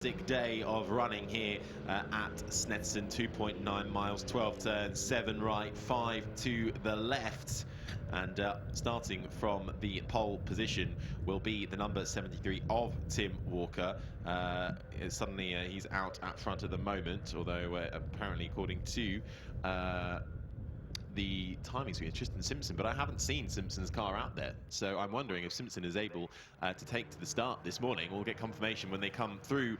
Day of running here at Snetterton, 2.9 miles, 12 turns, 7 right, 5 to the left. And starting from the pole position will be the number 73 of Tim Walker. Suddenly he's out at front at the moment, although apparently according to the timing screen, Tristan Simpson, but I haven't seen Simpson's car out there, so I'm wondering if Simpson is able to take to the start this morning. We'll get confirmation when they come through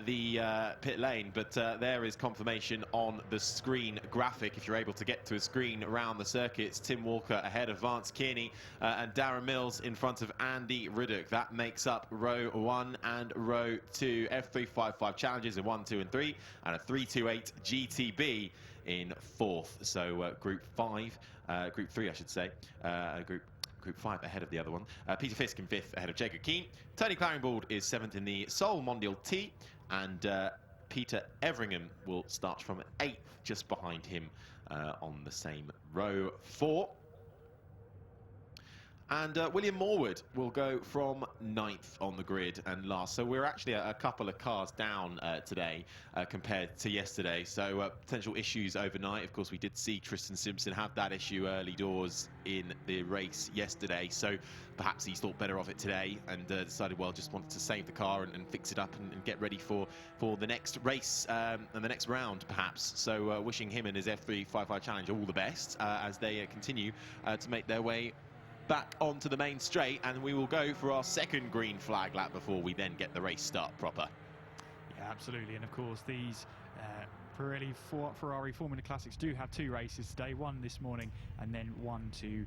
the pit lane, but there is confirmation on the screen graphic. If you're able to get to a screen around the circuits, Tim Walker ahead of Vance Kearney and Darren Mills in front of Andy Riddock. That makes up row 1 and row 2. F355 challenges in 1, 2 and 3, and a 328 GTB in 4th. So Group 5, Group 3 I should say, Group 5 ahead of the other one. Peter Fisk in 5th ahead of Jacob Keane. Tony Claringbould is 7th in the Seoul Mondial T, and Peter Everingham will start from 8th, just behind him on the same row 4. And William Morwood will go from 9th on the grid and last. So we're actually a couple of cars down today compared to yesterday. So potential issues overnight. Of course, we did see Tristan Simpson have that issue early doors in the race yesterday. So perhaps he's thought better of it today and decided, well, just wanted to save the car and fix it up and get ready for the next race and the next round, perhaps. So wishing him and his F355 challenge all the best as they continue to make their way back onto the main straight, and we will go for our second green flag lap before we then get the race start proper. Yeah, absolutely. And of course these Pirelli Ferrari Formula Classics do have 2 races today, one this morning and then one to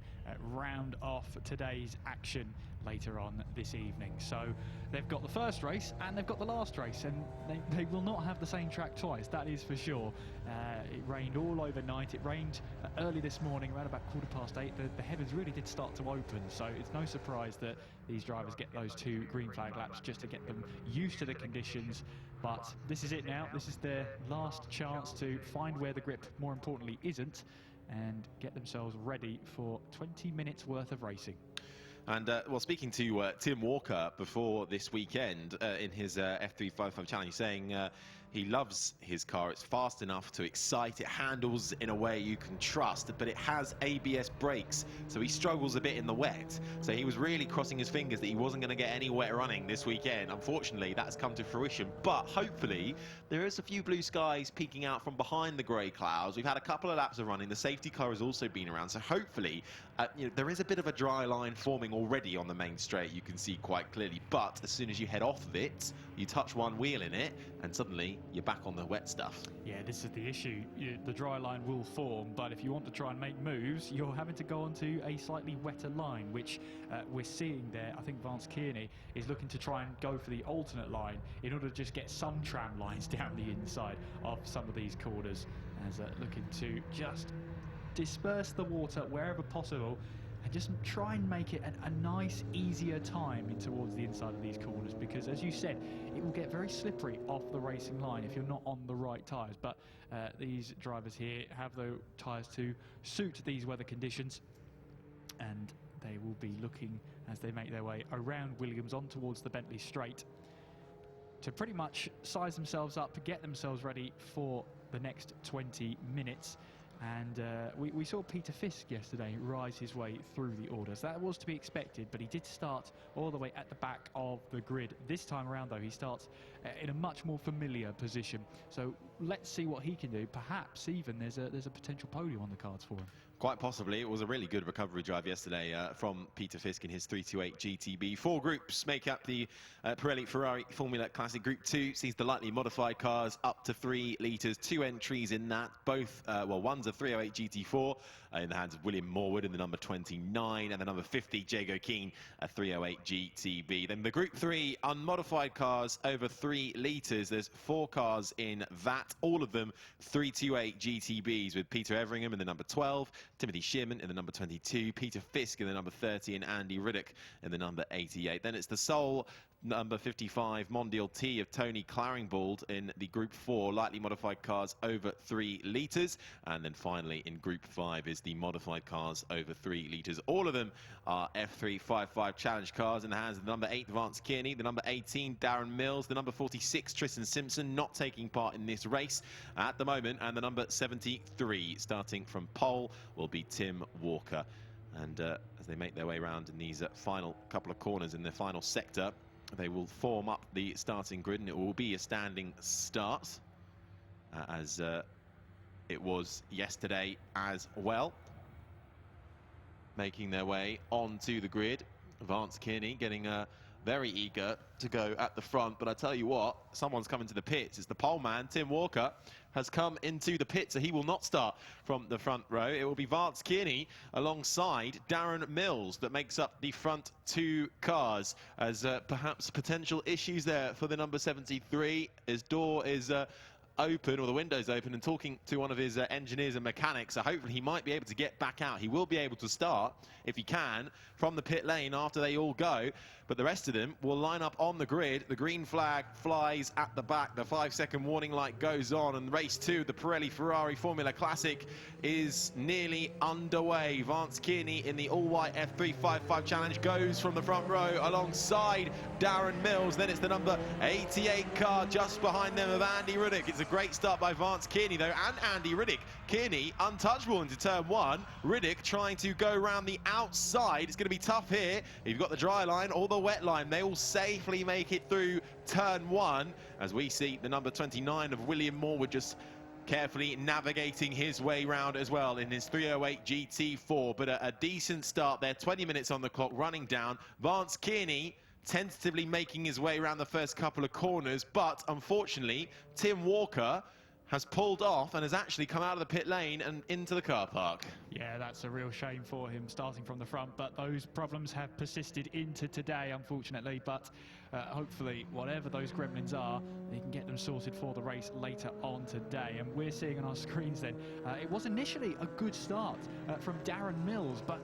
round off today's action later on this evening. So they've got the first race and they've got the last race, and they will not have the same track twice, that is for sure. It rained all overnight. It rained early this morning around about 8:15. The heavens really did start to open, so it's no surprise that these drivers get those 2 green flag laps just to get them used to the conditions. But this is it now. This is their last chance to find where the grip, more importantly, isn't, and get themselves ready for 20 minutes worth of racing. And, well, speaking to Tim Walker before this weekend in his F355 challenge, saying he loves his car. It's fast enough to excite. It handles in a way you can trust, but it has ABS brakes, so he struggles a bit in the wet. So he was really crossing his fingers that he wasn't going to get any wet running this weekend. Unfortunately, that's come to fruition, but hopefully there is a few blue skies peeking out from behind the grey clouds. We've had a couple of laps of running. The safety car has also been around, so hopefully you know, there is a bit of a dry line forming already on the main straight, you can see quite clearly, but as soon as you head off of it, you touch one wheel in it and suddenly you're back on the wet stuff. Yeah, this is the issue. The dry line will form, but if you want to try and make moves, you're having to go onto a slightly wetter line, which we're seeing there. I think Vance Kearney is looking to try and go for the alternate line in order to just get some tram lines down the inside of some of these corners, as looking to just disperse the water wherever possible and just try and make it a nice, easier time in towards the inside of these corners, because as you said, it will get very slippery off the racing line if you're not on the right tyres. But these drivers here have the tyres to suit these weather conditions, and they will be looking, as they make their way around Williams on towards the Bentley Straight, to pretty much size themselves up, get themselves ready for the next 20 minutes. And we saw Peter Fisk yesterday rise his way through the orders. That was to be expected, but he did start all the way at the back of the grid. This time around, though, he starts in a much more familiar position. So let's see what he can do. Perhaps even there's a potential podium on the cards for him. Quite possibly. It was a really good recovery drive yesterday from Peter Fisk in his 328 GTB. 4 groups make up the Pirelli Ferrari Formula Classic. Group 2 sees the lightly modified cars up to 3 litres. 2 entries in that. Both, well, one's a 308 GT4 in the hands of William Morwood in the number 29, and the number 50, Jago Keane, a 308 GTB. Then the Group 3 unmodified cars over 3 litres. There's 4 cars in that, all of them 328 GTBs, with Peter Everingham in the number 12, Timothy Shearman in the number 22, Peter Fisk in the number 30, and Andy Riddock in the number 88. Then it's the sole number 55 Mondial T of Tony Claringbold in the Group 4 lightly modified cars over 3 litres. And then finally in Group 5 is the modified cars over 3 litres. All of them are F355 Challenge cars in the hands of the number 8 Vance Kearney, the number 18 Darren Mills, the number 46 Tristan Simpson not taking part in this race at the moment, and the number 73 starting from pole will be Tim Walker. And as they make their way around in these final couple of corners in the final sector, they will form up the starting grid, and it will be a standing start, as it was yesterday as well. Making their way onto the grid, Vance Kearney getting very eager to go at the front, but I tell you what, someone's coming to the pits. It's the pole man, Tim Walker, has come into the pit, so he will not start from the front row. It will be Vance Kearney alongside Darren Mills that makes up the front 2 cars, as perhaps potential issues there for the number 73. His door is open, or the window's open, and talking to one of his engineers and mechanics, so hopefully he might be able to get back out. He will be able to start, if he can, from the pit lane after they all go, but the rest of them will line up on the grid. The green flag flies at the back, the 5-second warning light goes on, and race 2, the Pirelli Ferrari Formula Classic, is nearly underway. Vance Kearney in the all-white F355 Challenge goes from the front row alongside Darren Mills. Then it's the number 88 car just behind them of Andy Riddick. It's a great start by Vance Kearney though, and Andy Riddick. Kearney untouchable into turn 1. Riddick trying to go around the outside. It's going to be tough here. You've got the dry line or the wet line. They all safely make it through turn 1, as we see the number 29 of William Morwood just carefully navigating his way round as well in his 308 GT4. But a decent start there, 20 minutes on the clock running down. Vance Kearney tentatively making his way around the first couple of corners, but unfortunately Tim Walker has pulled off and has actually come out of the pit lane and into the car park. Yeah, that's a real shame for him starting from the front, but those problems have persisted into today, unfortunately. But hopefully, whatever those gremlins are, they can get them sorted for the race later on today. And we're seeing on our screens then, it was initially a good start from Darren Mills, but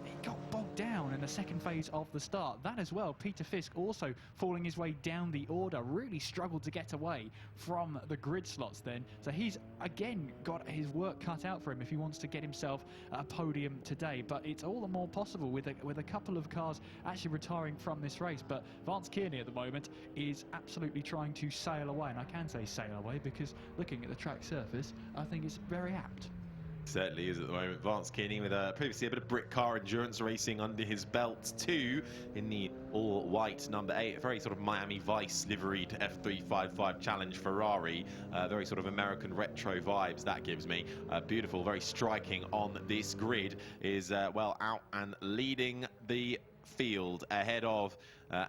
it got bogged down in the second phase of the start. That as well, Peter Fisk also falling his way down the order, really struggled to get away from the grid slots then. So he's again got his work cut out for him if he wants to get himself a podium today. But it's all the more possible with a couple of cars actually retiring from this race. But Vance Kearney at the moment is absolutely trying to sail away, and I can say sail away because looking at the track surface, I think it's very apt. Certainly is at the moment. Vance Kearney with previously a bit of brick car endurance racing under his belt too, in the all-white number 8, a very sort of Miami Vice liveried F355 Challenge Ferrari, very sort of American retro vibes that gives me. Beautiful, very striking on this grid, is well out and leading the field ahead of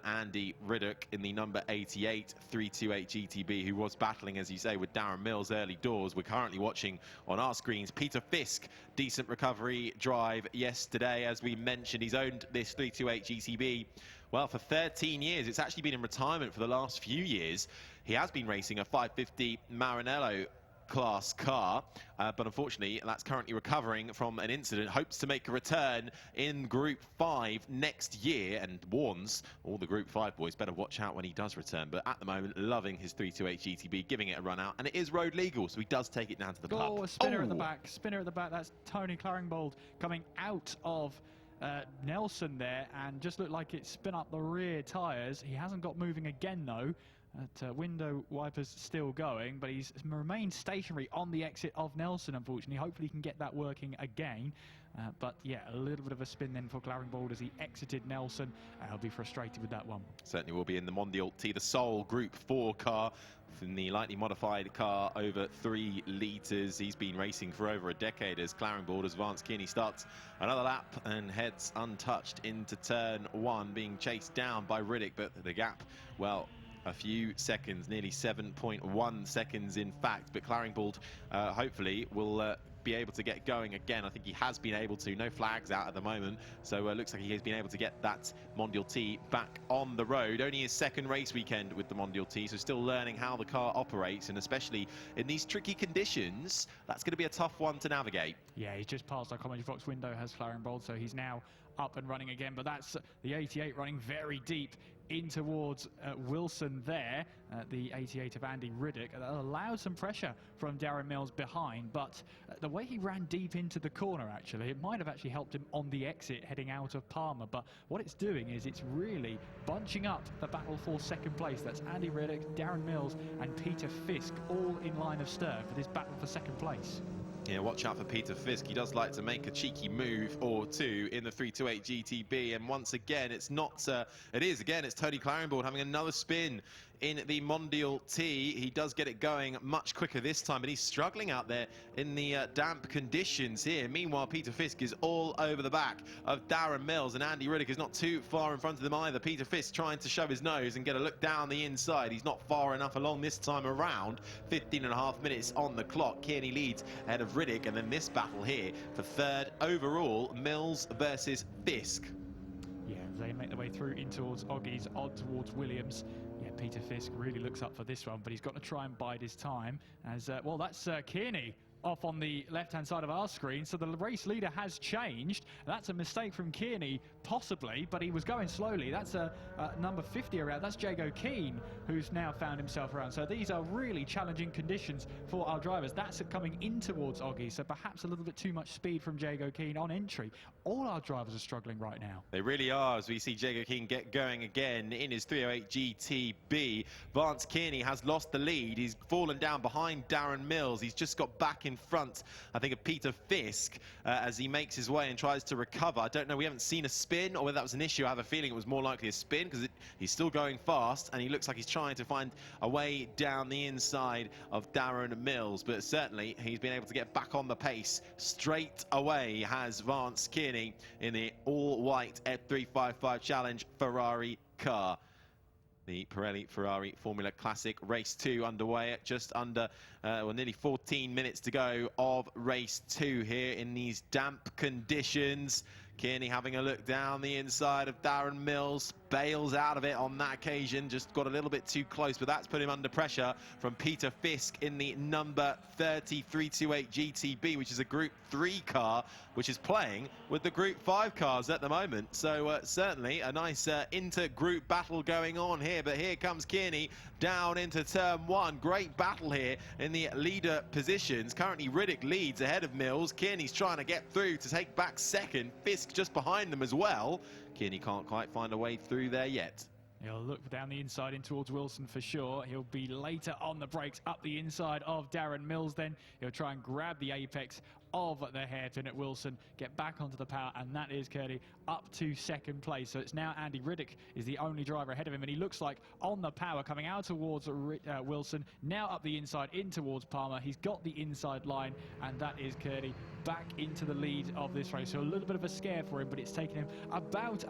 Andy Riddick in the number 88 328 GTB, who was battling, as you say, with Darren Mills early doors. We're currently watching on our screens Peter Fisk, decent recovery drive yesterday. As we mentioned, he's owned this 328 GTB well for 13 years. It's actually been in retirement for the last few years. He has been racing a 550 Maranello class car, but unfortunately that's currently recovering from an incident. Hopes to make a return in Group 5 next year, and warns all the Group 5 boys better watch out when he does return. But at the moment, loving his 328 GTB, giving it a run out, and it is road legal, so he does take it down to the pub. Oh, a spinner at the back, spinner at the back. That's Tony Claringbold coming out of Nelson there, and just looked like it spin up the rear tyres. He hasn't got moving again though. Window wipers still going, but he's remained stationary on the exit of Nelson, unfortunately. Hopefully he can get that working again. But yeah, a little bit of a spin then for Claringbold as he exited Nelson. I'll be frustrated with that one. Certainly will be in the Mondial T, the sole Group 4 car in the lightly modified car over 3 litres. He's been racing for over a decade as Claringbold, as Vance Kearney starts another lap and heads untouched into turn 1, being chased down by Riddick, but the gap, well, a few seconds, nearly 7.1 seconds in fact. But Claringbold hopefully will be able to get going again. I think he has been able to. No flags out at the moment, so looks like he has been able to get that Mondial T back on the road. Only his second race weekend with the Mondial T, so still learning how the car operates, and especially in these tricky conditions, that's going to be a tough one to navigate. Yeah, he's just passed our commentary box window, has Claringbold, so he's now up and running again, but that's the 88 running very deep in towards Wilson there, the 88 of Andy Riddick. That allowed some pressure from Darren Mills behind, but the way he ran deep into the corner, actually, it might have actually helped him on the exit heading out of Palmer, but what it's doing is it's really bunching up the battle for second place. That's Andy Riddick, Darren Mills and Peter Fisk all in line of stern for this battle for second place. Yeah, watch out for Peter Fisk. He does like to make a cheeky move or two in the 328 GTB, and once again, it's Tony Clarenbourne having another spin in the Mondial T. He does get it going much quicker this time, but he's struggling out there in the damp conditions here. Meanwhile, Peter Fisk is all over the back of Darren Mills, and Andy Riddick is not too far in front of them either. Peter Fisk trying to shove his nose and get a look down the inside. He's not far enough along this time around. 15.5 minutes on the clock. Kearney leads ahead of Riddick, and then this battle here for third overall, Mills versus Fisk. Yeah, they make their way through in towards Oggy's, odd towards Williams. Yeah, Peter Fisk really looks up for this one, but he's got to try and bide his time. As well, that's Kearney off on the left-hand side of our screen, so the race leader has changed. That's a mistake from Kearney, possibly, but he was going slowly. That's number 50 around. That's Jago Keane, who's now found himself around. So these are really challenging conditions for our drivers. That's coming in towards Oggy, so perhaps a little bit too much speed from Jago Keane on entry. All our drivers are struggling right now. They really are, as we see Jago Keane get going again in his 308 GTB. Vance Kearney has lost the lead. He's fallen down behind Darren Mills. He's just got back in front, I think, of Peter Fisk as he makes his way and tries to recover. I don't know, we haven't seen a spin or whether that was an issue. I have a feeling it was more likely a spin because he's still going fast and he looks like he's trying to find a way down the inside of Darren Mills, but certainly he's been able to get back on the pace straight away, has Vance Kearney in the all-white F355 Challenge Ferrari car. The Pirelli Ferrari Formula Classic Race 2 underway at just under, nearly 14 minutes to go of Race 2 here in these damp conditions. Kearney having a look down the inside of Darren Mills, bails out of it on that occasion, just got a little bit too close, but that's put him under pressure from Peter Fisk in the number 328 GTB, which is a Group 3 car, which is playing with the Group 5 cars at the moment. So certainly a nice inter-group battle going on here, but here comes Kearney down into turn 1. Great battle here in the leader positions. Currently Riddick leads ahead of Mills. Kearney's trying to get through to take back second. Fisk just behind them as well. Kearney can't quite find a way through there yet. He'll look down the inside in towards Wilson for sure. He'll be later on the brakes up the inside of Darren Mills. Then he'll try and grab the apex of the hairpin at Wilson, get back onto the power, and that is Kearney up to second place. So it's now Andy Riddick is the only driver ahead of him, and he looks like on the power coming out towards Wilson, now up the inside in towards Palmer. He's got the inside line, and that is Kearney back into the lead of this race. So a little bit of a scare for him, but it's taken him about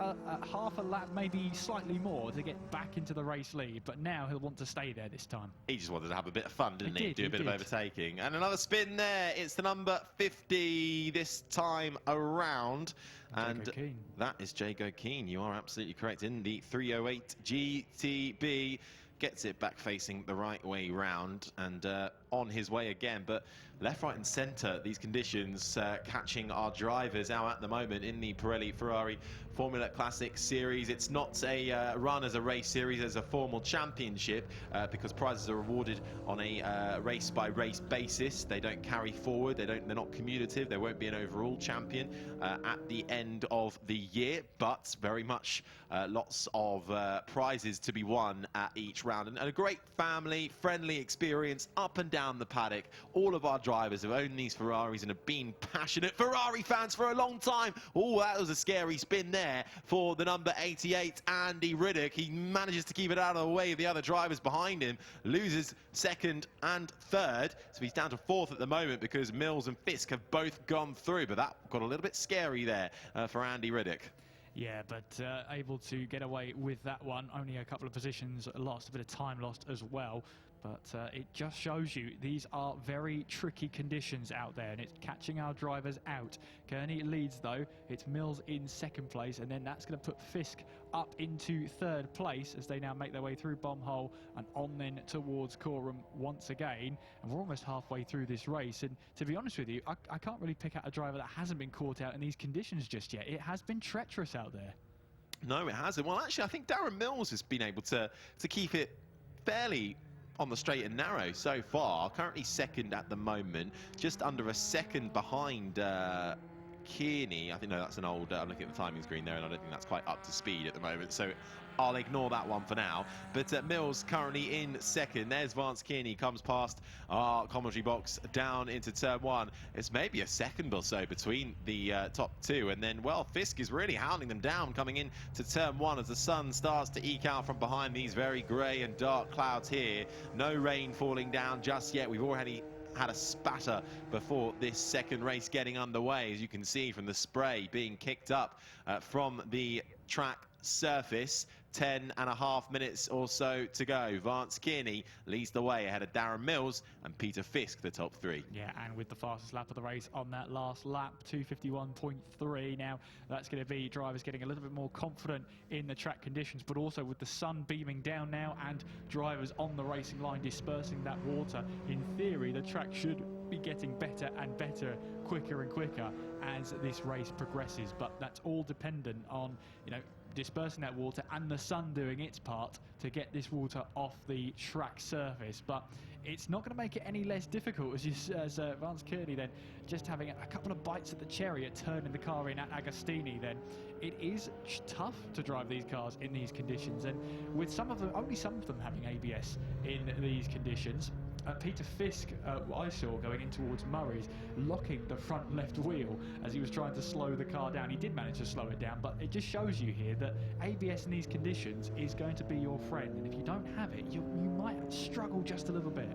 half a lap, maybe slightly more, to get back into the race lead, but now he'll want to stay there this time. He just wanted to have a bit of fun, didn't he? Do a bit of overtaking. And another spin there. It's the number 50 this time around. And that is Jago Keane. You are absolutely correct. In the 308 GTB. Gets it back facing the right way round and on his way again, but left, right and centre, these conditions catching our drivers out at the moment in the Pirelli Ferrari Formula Classic Series. It's not a run as a race series, as a formal championship, because prizes are awarded on a race-by-race basis. They don't carry forward, they're not cumulative, there won't be an overall champion at the end of the year, but very much lots of prizes to be won at each round, and a great family-friendly experience up and down the paddock. All of our drivers have owned these Ferraris and have been passionate Ferrari fans for a long time. Oh, that was a scary spin there for the number 88, Andy Riddick. He manages to keep it out of the way of the other drivers behind him, loses second and third, so he's down to fourth at the moment because Mills and Fisk have both gone through, but that got a little bit scary there for Andy Riddick. Yeah, but able to get away with that one. Only a couple of positions lost, a bit of time lost as well. But it just shows you these are very tricky conditions out there, and it's catching our drivers out. Kearney leads though, it's Mills in second place, and then that's going to put Fisk up into third place as they now make their way through Bombhole and on then towards Coram once again. And we're almost halfway through this race, and to be honest with you, I can't really pick out a driver that hasn't been caught out in these conditions just yet. It has been treacherous out there. No, it hasn't. Well, actually, I think Darren Mills has been able to keep it fairly on the straight and narrow so far. Currently second at the moment, just under a second behind Kearney. I think, no, that's an old, I'm looking at the timing screen there, and I don't think that's quite up to speed at the moment, so I'll ignore that one for now. But Mills currently in second. There's Vance Kearney, comes past our commentary box down into turn one. It's maybe a second or so between the top two, and then, well, Fisk is really hounding them down coming in to turn one as the sun starts to eke out from behind these very grey and dark clouds here. No rain falling down just yet. We've already had a spatter before this second race getting underway, as you can see from the spray being kicked up from the track surface. 10.5 minutes or so to go. Vance Kearney leads the way ahead of Darren Mills and Peter Fisk, the top three. Yeah, and with the fastest lap of the race on that last lap, 2:51.3. Now, that's going to be drivers getting a little bit more confident in the track conditions, but also with the sun beaming down now and drivers on the racing line dispersing that water. In theory, the track should be getting better and better, quicker and quicker as this race progresses, but that's all dependent on, dispersing that water and the sun doing its part to get this water off the track surface. But it's not going to make it any less difficult as Vance Kearney then just having a couple of bites at the cherry at turning the car in at Agostini. Then it is tough to drive these cars in these conditions, and with some of them, only some of them having ABS in these conditions. Peter Fisk, I saw going in towards Murray's, locking the front left wheel as he was trying to slow the car down. He did manage to slow it down, but it just shows you here that ABS in these conditions is going to be your friend, and if you don't have it, you might struggle just a little bit.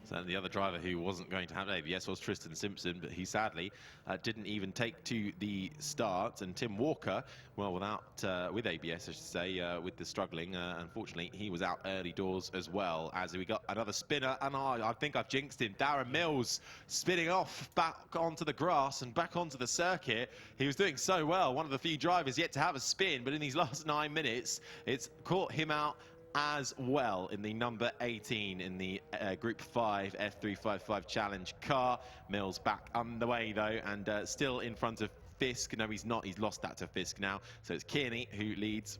So the other driver who wasn't going to have ABS was Tristan Simpson, but he sadly didn't even take to the start. And Tim Walker, well, with ABS, I should say, with the struggling, unfortunately, he was out early doors as well. As we got another spinner, and I think I've jinxed him. Darren Mills spinning off back onto the grass and back onto the circuit. He was doing so well. One of the few drivers yet to have a spin, but in these last 9 minutes, it's caught him out as well in the number 18 in the Group 5 F355 Challenge car. Mills back underway though, and still in front of Fisk. No, he's not. He's lost that to Fisk now. So it's Kearney who leads.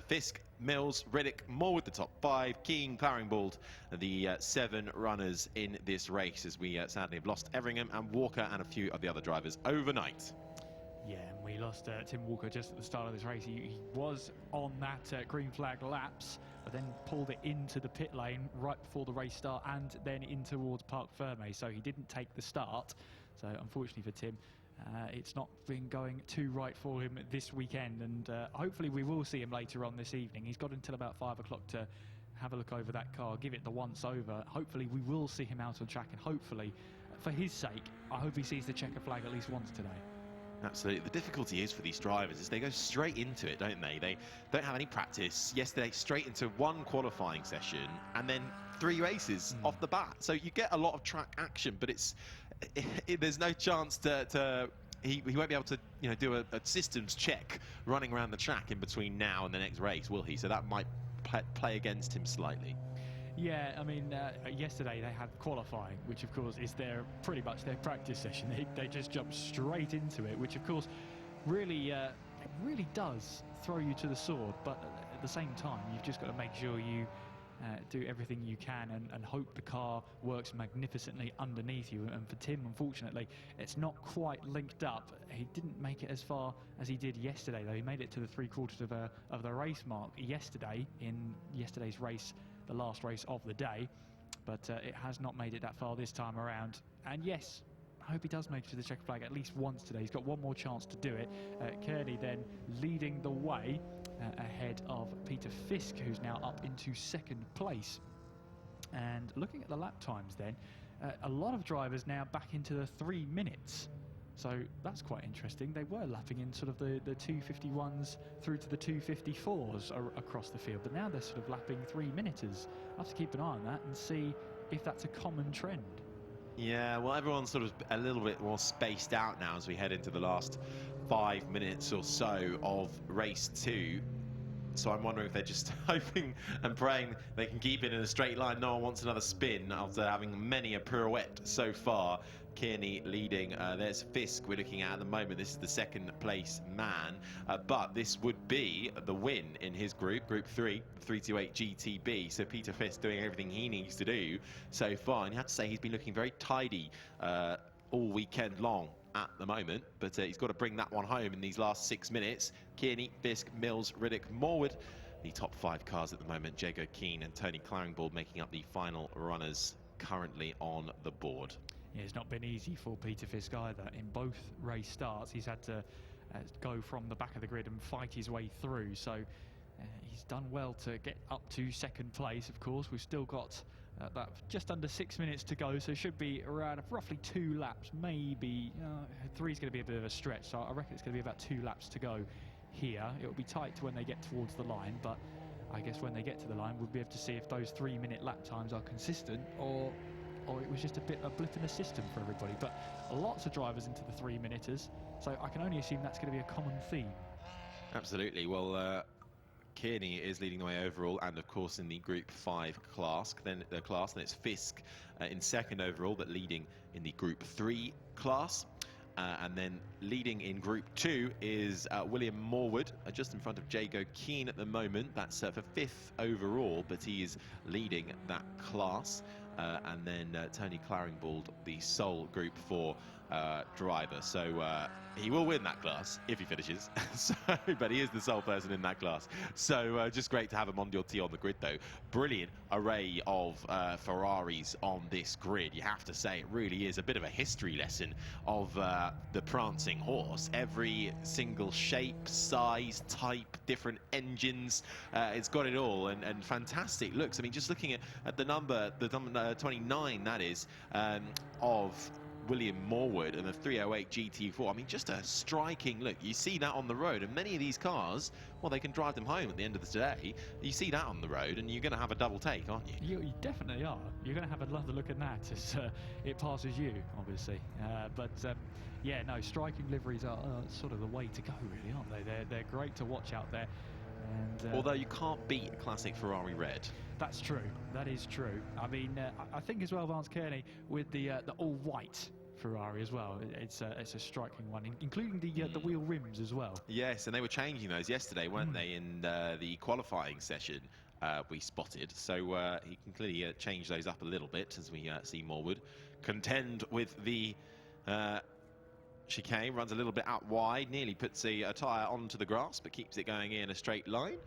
Fisk, Mills, Riddick, Moore with the top 5, Keane, Claringbould, the 7 runners in this race, as we sadly have lost Everingham and Walker and a few of the other drivers overnight. Yeah, and we lost Tim Walker just at the start of this race. He was on that green flag laps, but then pulled it into the pit lane right before the race start and then in towards Parc Fermé, so he didn't take the start. So unfortunately for Tim, it's not been going too right for him this weekend, and hopefully we will see him later on this evening. He's got until about 5 o'clock to have a look over that car, give it the once over. Hopefully we will see him out on track, and hopefully, for his sake, I hope he sees the checker flag at least once today. Absolutely. The difficulty is for these drivers is they go straight into it, don't they? They don't have any practice. Yesterday, straight into one qualifying session and then 3 races off the bat. So you get a lot of track action, but there's no chance he won't be able to do a systems check running around the track in between now and the next race, will he? So that might play against him slightly. Yeah, I mean, yesterday they had qualifying, which of course is pretty much their practice session. They just jump straight into it, which of course really does throw you to the sword. But at the same time, you've just got to make sure you do everything you can and hope the car works magnificently underneath you. And for Tim, unfortunately, it's not quite linked up. He didn't make it as far as he did yesterday, though. He made it to the 3/4 of the race mark yesterday in yesterday's race, the last race of the day, but it has not made it that far this time around. And yes, I hope he does make it to the checker flag at least once today. He's got one more chance to do it. Kearney then leading the way ahead of Peter Fisk, who's now up into 2nd place. And looking at the lap times then, a lot of drivers now back into the 3 minutes. So that's quite interesting. They were lapping in sort of the 251s through to the 254s across the field, but now they're sort of lapping 3-minuters. I'll have to keep an eye on that and see if that's a common trend. Yeah, well, everyone's sort of a little bit more spaced out now as we head into the last 5 minutes or so of race 2. So I'm wondering if they're just hoping and praying they can keep it in a straight line. No one wants another spin after having many a pirouette so far. Kearney leading. There's Fisk we're looking at the moment. This is the second place man. But this would be the win in his group, Group 3, 328 GTB. So Peter Fisk doing everything he needs to do so far. And you have to say he's been looking very tidy all weekend long at the moment, but he's got to bring that one home in these last 6 minutes. Kearney, Fisk, Mills, Riddick, Morwood, the top 5 cars at the moment. Jago Keane and Tony Claringbould making up the final runners currently on the board. Yeah, it's not been easy for Peter Fisk either. In both race starts, he's had to go from the back of the grid and fight his way through, so he's done well to get up to second place. Of course, we've still got that just under 6 minutes to go, so it should be around roughly 2 laps, maybe 3 is going to be a bit of a stretch, so I reckon it's going to be about 2 laps to go here. It'll be tight to when they get towards the line, but I guess when they get to the line we'll be able to see if those 3-minute lap times are consistent or it was just a blip in the system for everybody. But lots of drivers into the 3-minuters, so I can only assume that's going to be a common theme. Absolutely. Well, Kearney is leading the way overall, and of course in the Group 5 class. Then it's Fisk in second overall, but leading in the Group 3 class. And then leading in Group 2 is William Morwood, just in front of Jago Keane at the moment. That's for 5th overall, but he is leading that class. And then Tony Claringbould, the sole Group 4 driver. So he will win that class if he finishes. But he is the sole person in that class. So just great to have him on your tee on the grid, though. Brilliant array of Ferraris on this grid. You have to say it really is a bit of a history lesson of the prancing horse. Every single shape, size, type, different engines. It's got it all, and fantastic looks. I mean, just looking at the number 29, that is, of William Morwood and the 308 GT4. I mean, just a striking look. You see that on the road, and many of these cars, well, they can drive them home at the end of the day. You see that on the road, and you're going to have a double take, aren't you? You definitely are. You're going to have another look at that as it passes you, obviously. Yeah, no, striking liveries are sort of the way to go, really, aren't they? They're great to watch out there. And, although you can't beat a classic Ferrari red. That's true. That is true. I mean, I think as well, Vance Kearney with the all-white Ferrari as well. It's a striking one, including the wheel rims as well. Yes, and they were changing those yesterday, weren't they? In the qualifying session, we spotted. So he can clearly change those up a little bit as we see Morwood contend with the chicane. Runs a little bit out wide, nearly puts a tyre onto the grass, but keeps it going in a straight line.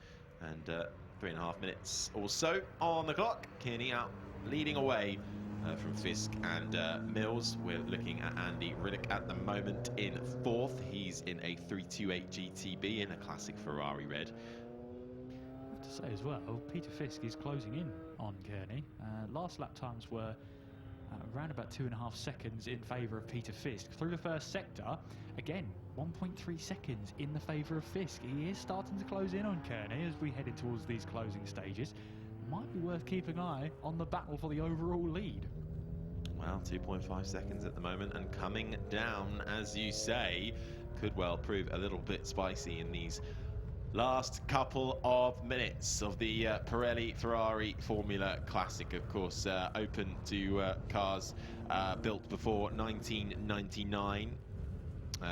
And 3.5 minutes or so on the clock. Kearney out leading away from Fisk and Mills. We're looking at Andy Riddick at the moment in 4th. He's in a 328 GTB in a classic Ferrari red. I have to say as well, Peter Fisk is closing in on Kearney. Last lap times were around about 2.5 seconds in favour of Peter Fisk. Through the first sector, again, 1.3 seconds in the favour of Fisk. He is starting to close in on Kearney as we head in towards these closing stages. Might be worth keeping an eye on the battle for the overall lead. Well, 2.5 seconds at the moment, and coming down, as you say, could well prove a little bit spicy in these last couple of minutes of the Pirelli Ferrari Formula Classic. Of course, open to cars built before 1999,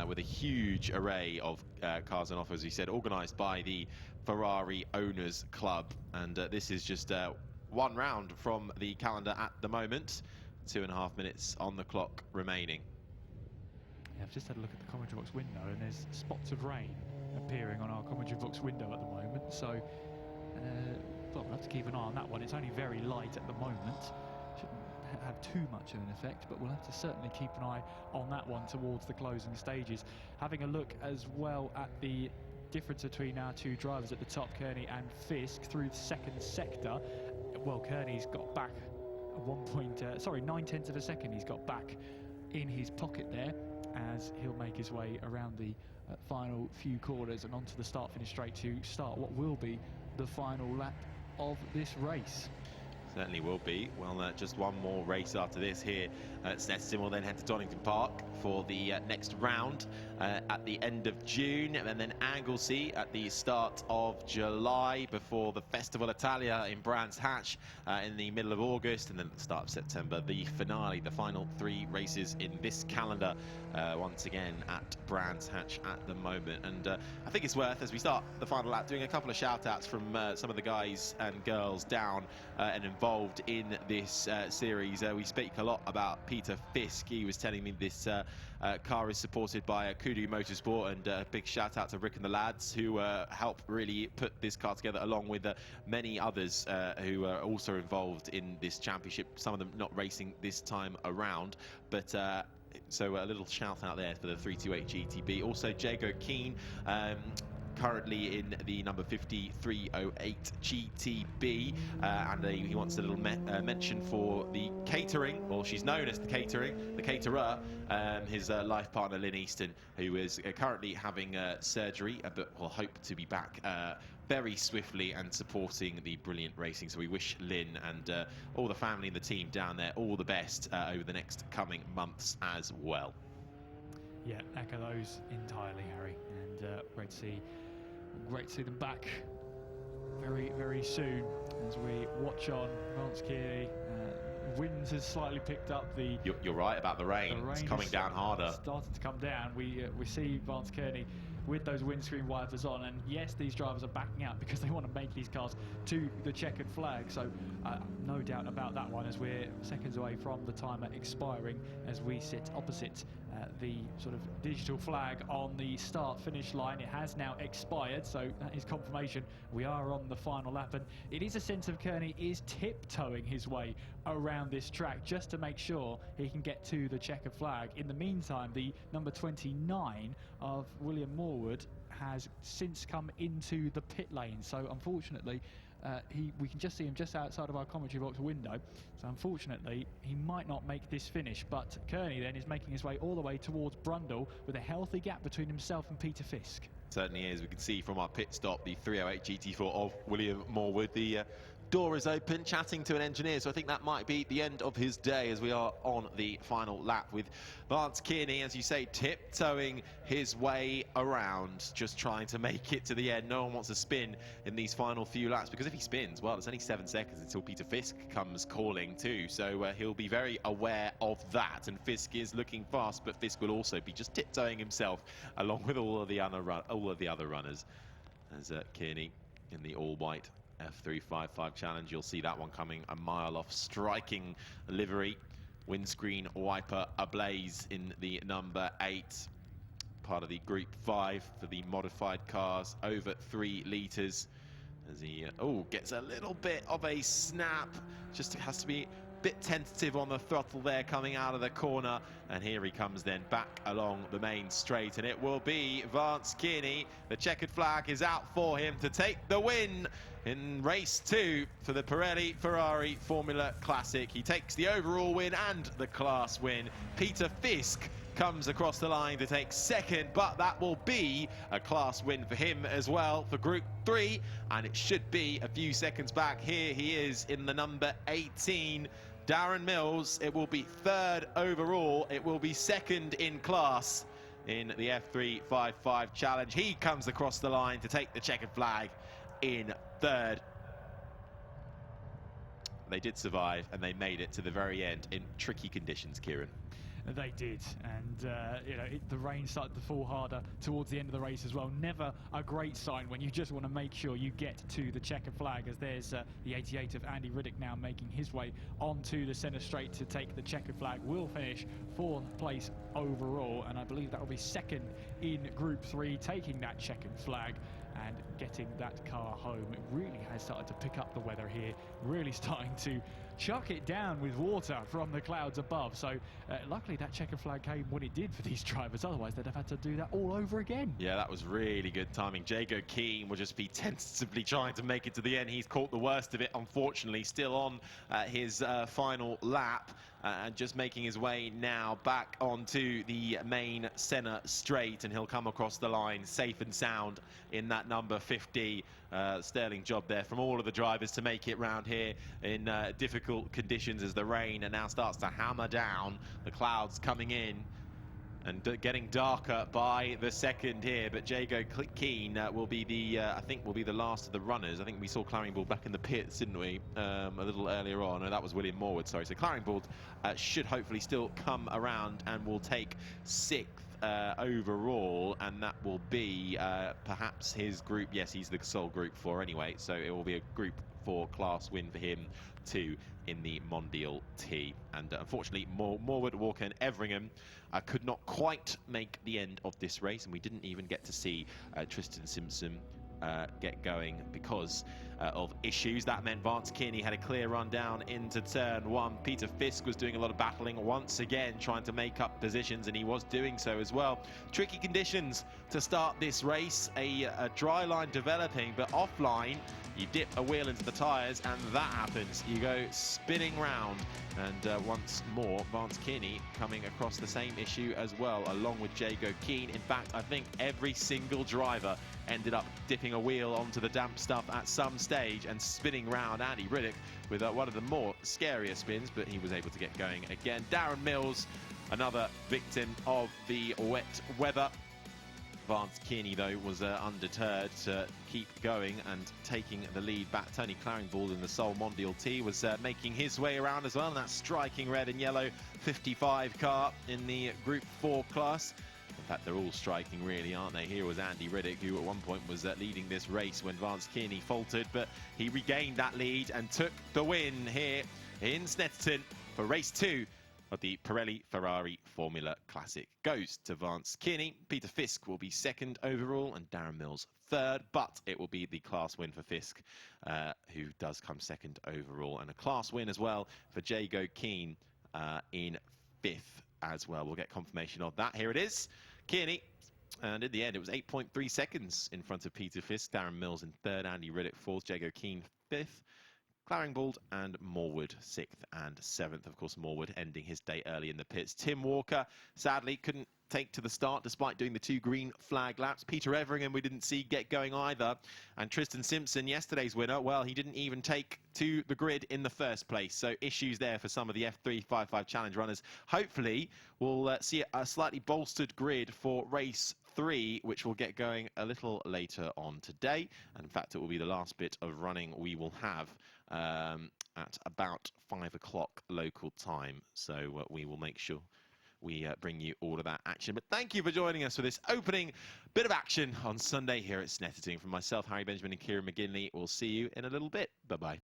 with a huge array of cars on offer, as we said, organised by the Ferrari Owners Club. And this is just one round from the calendar at the moment. 2.5 minutes on the clock remaining. Yeah, I've just had a look at the commentary box window, and there's spots of rain appearing on our commentary box window at the moment, so we'll have to keep an eye on that one. It's only very light at the moment, shouldn't have too much of an effect, but we'll have to certainly keep an eye on that one towards the closing stages. Having a look as well at the difference between our two drivers at the top, Kearney and Fisk, through the second sector. Well, Kearney's got back 9/10 of a second he's got back in his pocket there. as he'll make his way around the final few corners and onto the start-finish straight to start what will be the final lap of this race. Certainly will be. Well, just one more race after this here at Snetterton. We'll then head to Donington Park for the next round at the end of June, and then Anglesey at the start of July before the Festival Italia in Brands Hatch in the middle of August, and then at the start of September, the finale, the final 3 races in this calendar, once again at Brands Hatch at the moment. And I think it's worth, as we start the final lap, doing a couple of shout-outs from some of the guys and girls down and involved in this series. We speak a lot about Peter Fisk. He was telling me this car is supported by Kudu Motorsport, and a big shout out to Rick and the lads who helped really put this car together, along with many others who are also involved in this championship, some of them not racing this time around, but so a little shout out there for the 328 GTB. Also Jago Keane, currently in the number 5308 GTB, and he wants a little mention for the catering, or she's known as the caterer, his life partner Lynn Easton, who is currently having surgery, but will hope to be back very swiftly and supporting the brilliant racing. So we wish Lynn and all the family and the team down there all the best over the next coming months as well. Yeah, echo those entirely, Harry, and great to see them back very, very soon as we watch on. Vance Kearney, winds has slightly picked up. You're right about the rain. It's coming down harder. Starting to come down. We see Vance Kearney with those windscreen wipers on, and yes, these drivers are backing out because they want to make these cars to the checkered flag, so no doubt about that one, as we're seconds away from the timer expiring as we sit opposite the sort of digital flag on the start-finish line. It has now expired, so that is confirmation we are on the final lap, and it is a sense of Kearney is tiptoeing his way around this track just to make sure he can get to the checkered flag. In the meantime, the number 29 of William Morwood has since come into the pit lane, so unfortunately we can just see him just outside of our commentary box window, so unfortunately he might not make this finish. But Kearney then is making his way all the way towards Brundle with a healthy gap between himself and Peter Fisk. Certainly is. We can see from our pit stop the 308 GT4 of William Morwood. The door is open, chatting to an engineer, so I think that might be the end of his day as we are on the final lap with Vance Kearney, as you say, tiptoeing his way around, just trying to make it to the end. No one wants to spin in these final few laps, because if he spins, well, it's only 7 seconds until Peter Fisk comes calling too, so he'll be very aware of that, and Fisk is looking fast, but Fisk will also be just tiptoeing himself along with all of the other runners, as Kearney in the all-white F355 challenge. You'll see that one coming a mile off, striking livery, windscreen wiper ablaze in the number 8, part of the Group 5 for the modified cars, over 3 litres, as he gets a little bit of a snap, just has to be bit tentative on the throttle there coming out of the corner, and here he comes then back along the main straight, and it will be Vance Kearney. The checkered flag is out for him to take the win in race 2 for the Pirelli Ferrari Formula Classic. He takes the overall win and the class win. Peter Fisk comes across the line to take second, but that will be a class win for him as well for Group 3, and it should be a few seconds back. Here he is in the number 18. Darren Mills, it will be 3rd overall. It will be 2nd in class in the F355 challenge. He comes across the line to take the checkered flag in 3rd. They did survive, and they made it to the very end in tricky conditions, Kieran. They did, and the rain started to fall harder towards the end of the race as well. Never a great sign when you just want to make sure you get to the checkered flag, as there's the 88 of Andy Riddick now making his way onto the centre straight to take the checkered flag. Will finish 4th place overall, and I believe that will be 2nd in Group 3, taking that checkered flag and getting that car home. It really has started to pick up the weather here, really starting to chuck it down with water from the clouds above. So luckily that checkered flag came when it did for these drivers, otherwise they'd have had to do that all over again. Yeah, that was really good timing. Jago Keane will just be tentatively trying to make it to the end. He's caught the worst of it, unfortunately, still on his final lap. And just making his way now back onto the main centre straight, and he'll come across the line safe and sound in that number 50. Sterling job there from all of the drivers to make it round here in difficult conditions as the rain now starts to hammer down. The clouds coming in and getting darker by the second here, but Jago Keane will be the, I think, will be the last of the runners. I think we saw Claringbould back in the pits, didn't we, a little earlier on? No, that was William Morwood, sorry. So Claringbould should hopefully still come around and will take 6th overall, and that will be perhaps his group. Yes, he's the sole Group 4 anyway, so it will be a Group 4 class win for him too in the Mondial T. And unfortunately, Morwood, Walker and Everingham could not quite make the end of this race, and we didn't even get to see Tristan Simpson get going because of issues. That meant Vance Kearney had a clear run down into turn 1. Peter Fisk was doing a lot of battling once again, trying to make up positions, and he was doing so as well. Tricky conditions to start this race, a dry line developing, but offline you dip a wheel into the tyres and that happens. You go spinning round, and once more Vance Kearney coming across the same issue as well, along with Jago Keane. In fact, I think every single driver ended up dipping a wheel onto the damp stuff at some stage and spinning round. Andy Riddick with one of the more scarier spins, but he was able to get going again. Darren Mills, another victim of the wet weather. Vance Kearney, though, was undeterred to keep going and taking the lead back. Tony Claringbould in the sole Mondial T was making his way around as well, and that striking red and yellow 55 car in the Group 4 class. In fact, they're all striking, really, aren't they? Here was Andy Riddick, who at one point was leading this race when Vance Kearney faltered, but he regained that lead and took the win here in Snetterton for race 2 of the Pirelli Ferrari Formula Classic. Goes to Vance Kearney. Peter Fisk will be 2nd overall and Darren Mills 3rd, but it will be the class win for Fisk, who does come 2nd overall, and a class win as well for Jago Keane in 5th as well. We'll get confirmation of that. Here it is. Kearney, and in the end it was 8.3 seconds in front of Peter Fisk. Darren Mills in 3rd, Andy Riddick 4th, Jago Keane 5th. Claringbould and Morwood 6th and 7th. Of course, Morwood ending his day early in the pits. Tim Walker, sadly, couldn't take to the start despite doing the 2 green flag laps. Peter Everingham we didn't see get going either. And Tristan Simpson, yesterday's winner, well, he didn't even take to the grid in the first place. So issues there for some of the F355 Challenge runners. Hopefully, we'll see a slightly bolstered grid for race 3, which will get going a little later on today. And in fact, it will be the last bit of running we will have at about 5 o'clock local time. So we will make sure we bring you all of that action. But thank you for joining us for this opening bit of action on Sunday here at Snetterton. From myself, Harry Benjamin and Kieran McGinley, we'll see you in a little bit. Bye-bye.